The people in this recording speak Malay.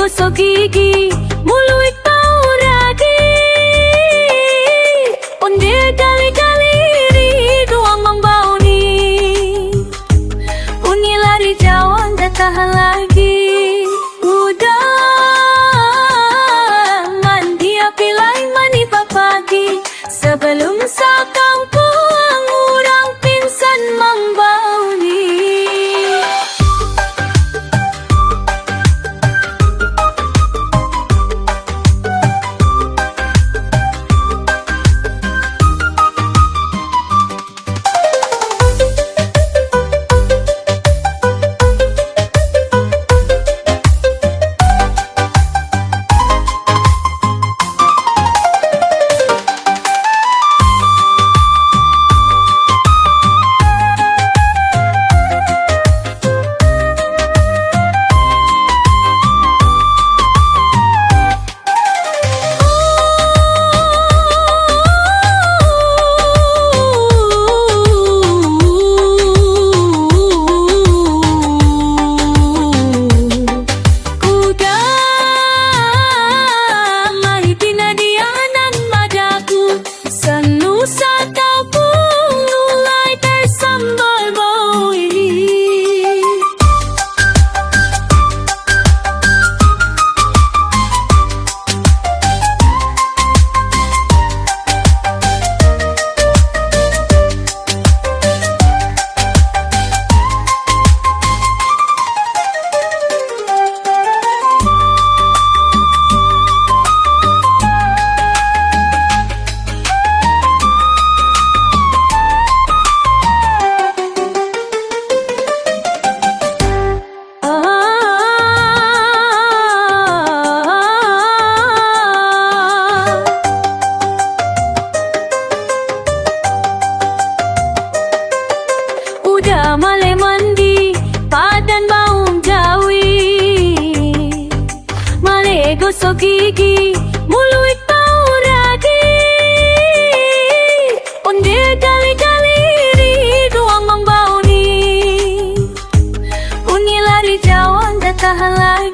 gosok gigi, mulut bau ragi. Onde kali-kali doang membau ni. Uni lari jauh anda tahan lagi. Udah mandi api lain mani pagi. Sebelum sakang pulang orang pingsan membau ni. Male mandi padan bau jawi, male gosok gigi, mulut bau ragi. Onde kali-kali doang membau ni. Uni lari jauh anda tahan lagi.